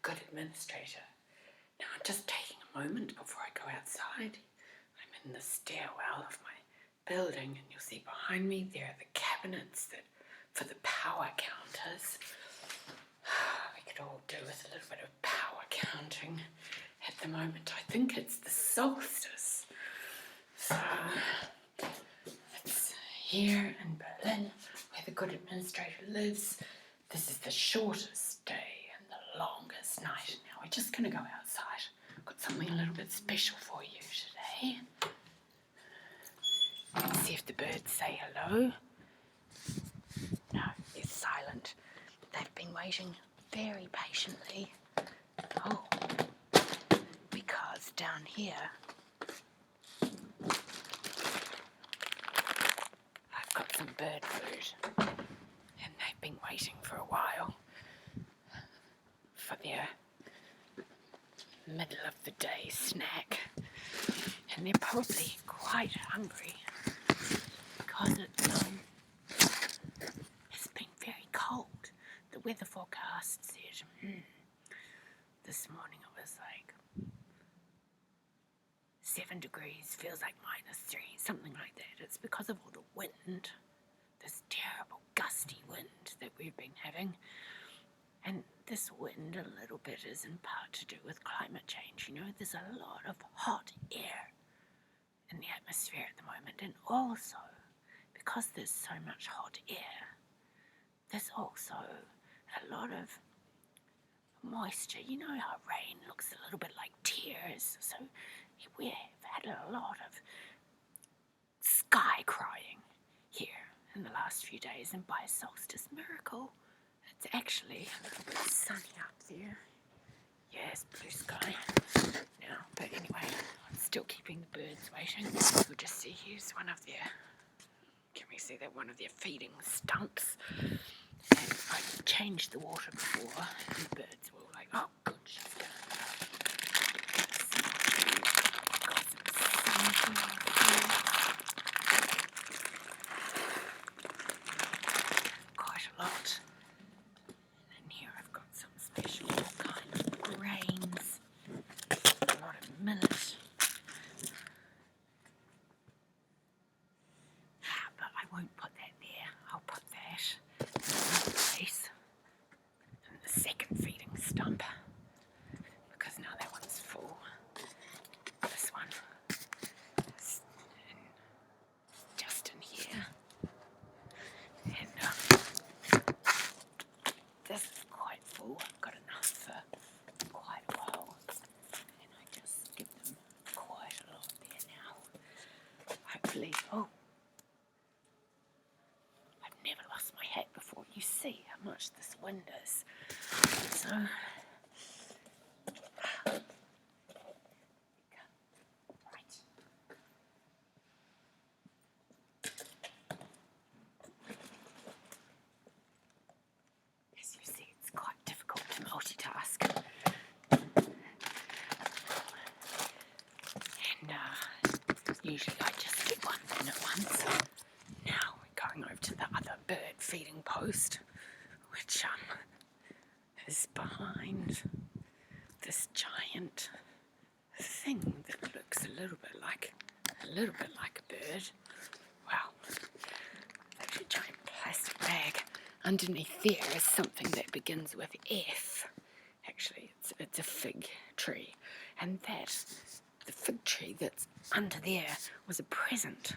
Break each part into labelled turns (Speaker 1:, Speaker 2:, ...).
Speaker 1: good administrator. Now I'm just taking a moment before I go outside. I'm in the stairwell of my building, and you'll see behind me there are the cabinets for the power counters. We could all do with a little bit of power counting at the moment. I think it's the solstice. So it's here in Berlin, where the good administrator lives. This is the shortest day and the longest night. Now we're just going to go outside. I've got something a little bit special for you today. Let's see if the birds say hello. No, they're silent. They've been waiting very patiently. Oh, because down here I've got some bird food, and they've been waiting for a while for their middle of the day snack, and they're probably quite hungry because it's been very cold. The weather forecast said this morning it was like 7 degrees, feels like -3, something like that. It's because of all the wind, this terrible gusty wind that we've been having. And this wind a little bit is in part to do with climate change. You know, there's a lot of hot air in the atmosphere at the moment. And also, because there's so much hot air, there's also a lot of moisture. You know how rain looks a little bit like tears. So we have had a lot of sky crying here in the last few days. And by a solstice miracle, it's actually a little bit sunny up there. Yes, blue sky now. But anyway, I'm still keeping the birds waiting. We'll just see, here's one of their, can we see that, one of their feeding stumps. And I changed the water before, and the birds were like, oh good, she's going to got some sunshine here. Quite a lot. And here I've got some special kind of grains, a lot of millet. But I won't put that there. I'll put that in another place, in the second feeding stump, because now that one's full. This one is just in here, and this is quite full. I've got enough for quite a while, and I just give them quite a lot there now. Hopefully, oh, I've never lost my hat before. You see how much this wind is. So, right. As you see, it's quite difficult to multitask. And usually I just get one thing at once. Now we're going over to the other bird feeding post, which is behind this giant thing that looks a little bit like a bird. Wow, that's a giant plastic bag. Underneath there is something that begins with F. Actually, it's a fig tree, and the fig tree that's under there was a present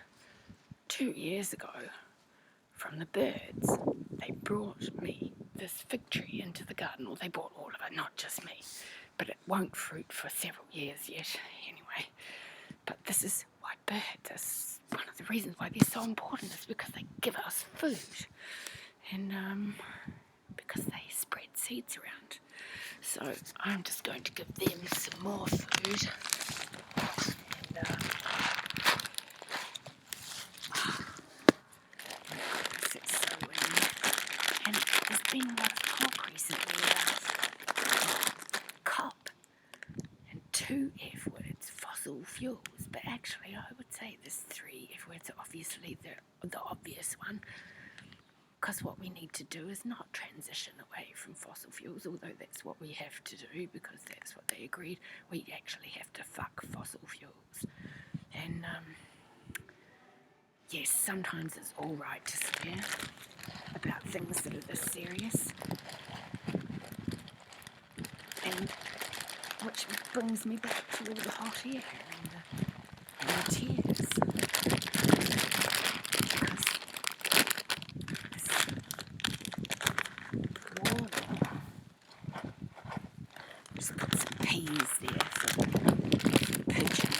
Speaker 1: 2 years ago from the birds. They brought me this fig tree into the garden, or they brought all of it, not just me, but it won't fruit for several years yet anyway. But this is why birds, one of the reasons why they're so important is because they give us food, and because they spread seeds around. So I'm just going to give them some more food. And it's so windy. And there's been a lot of talk recently about COP and 2 F words, fossil fuels. But actually I would say there's 3 F words, obviously the obvious one, because what we need to do is not transition away from fossil fuels, although that's what we have to do because that's what they agreed. We actually have to fuck fossil fuels. And yes, sometimes it's all right to swear about things that are this serious. And which brings me back to all the hot air and the tears. Because this water, just put some peas there for pigeons.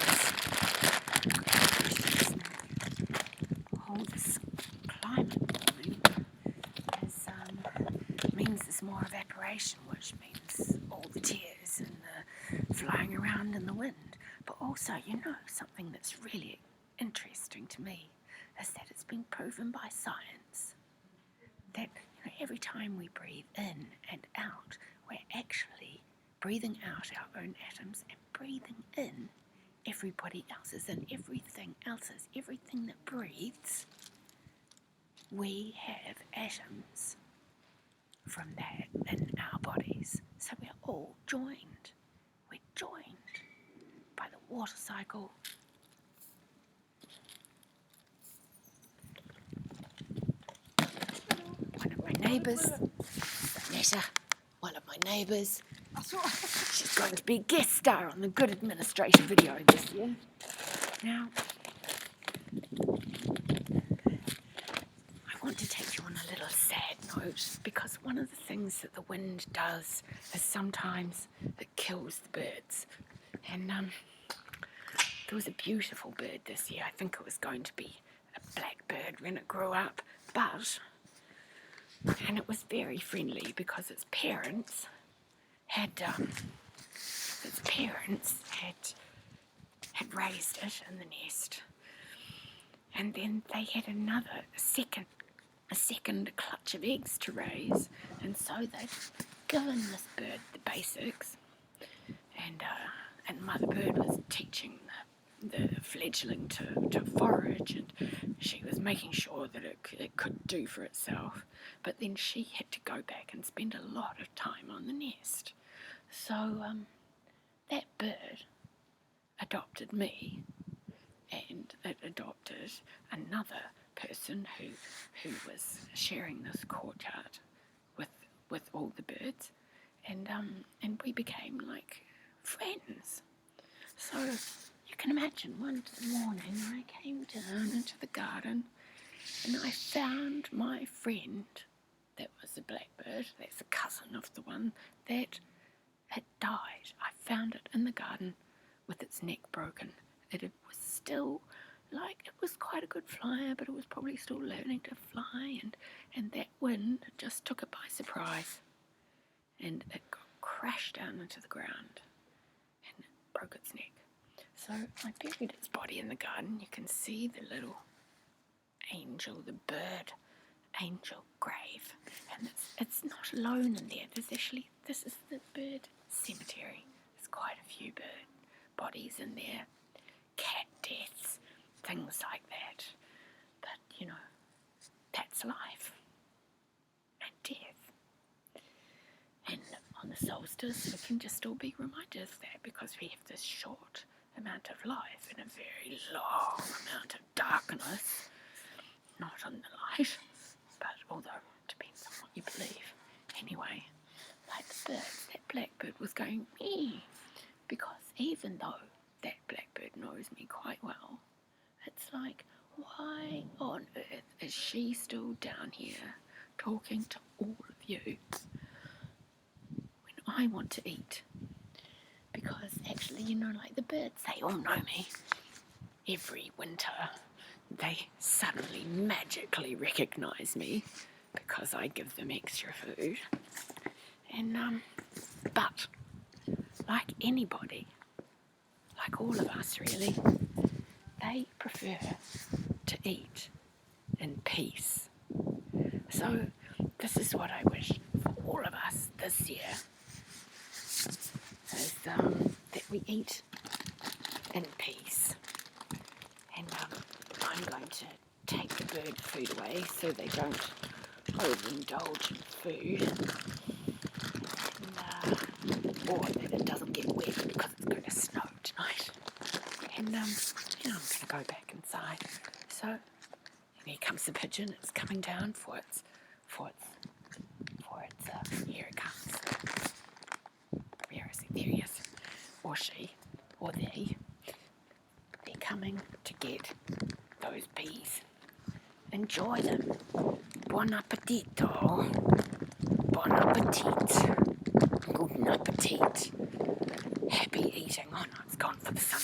Speaker 1: All this climate warming means there's more evaporation, which means all the tears and the flying around in the wind. But also, something that's really interesting to me is that it's been proven by science that every time we breathe in and out, we're actually breathing out our own atoms and breathing in everybody else's and everything else's. Everything that breathes, we have atoms from that in our bodies. So we're all joined. We're joined by the water cycle. One of my neighbours, Netta, one of my neighbours, she's going to be a guest star on the Good Administration video this year. Now, I want to take you on a little sad note because one of the things that the wind does is sometimes it kills the birds. And there was a beautiful bird this year. I think it was going to be a blackbird when it grew up, and it was very friendly because its parents had raised it in the nest, and then they had a second clutch of eggs to raise, and so they'd given this bird the basics, and Mother Bird was teaching the fledgling to forage, and she was making sure that it could do for itself, but then she had to go back and spend a lot of time on the nest. So that bird adopted me, and it adopted another person who was sharing this courtyard with all the birds, and we became like friends. So you can imagine one morning I came down into the garden and I found my friend that was a blackbird, that's a cousin of the one that had died. I found it in the garden with its neck broken. It was still, it was quite a good flyer, but it was probably still learning to fly, and that wind just took it by surprise, and it crashed down into the ground and broke its neck. So I buried its body in the garden. You can see the little angel, the bird angel grave, and it's not alone in there. This is the bird cemetery. There's quite a few bird bodies in there, cat deaths, things like that. But that's life and death. And on the solstice, we can just all be reminded of that, because we have this short amount of life and a very long amount of darkness, not on the light, but although it depends on what you believe. Anyway, like the bird, that blackbird was going me, because even though that blackbird knows me quite well, it's like, why on earth is she still down here talking to all of you when I want to eat? Because actually, like the birds, they all know me. Every winter, they suddenly magically recognise me because I give them extra food. And, but, like anybody, like all of us really, they prefer to eat in peace. So this is what I wish for all of us this year, is that we eat in peace. And I'm going to take the bird food away so they don't overindulge in food, or that it doesn't get wet because it's going to snow tonight. And I'm going to go back inside. So here comes the pigeon. It's coming down for its. Here it comes. Where is he? There he is. Or she, or they. They're coming to get those peas. Enjoy them. Buon appetito. Bon appetit. Good appetit. Happy eating. Oh no, it's gone for the sun.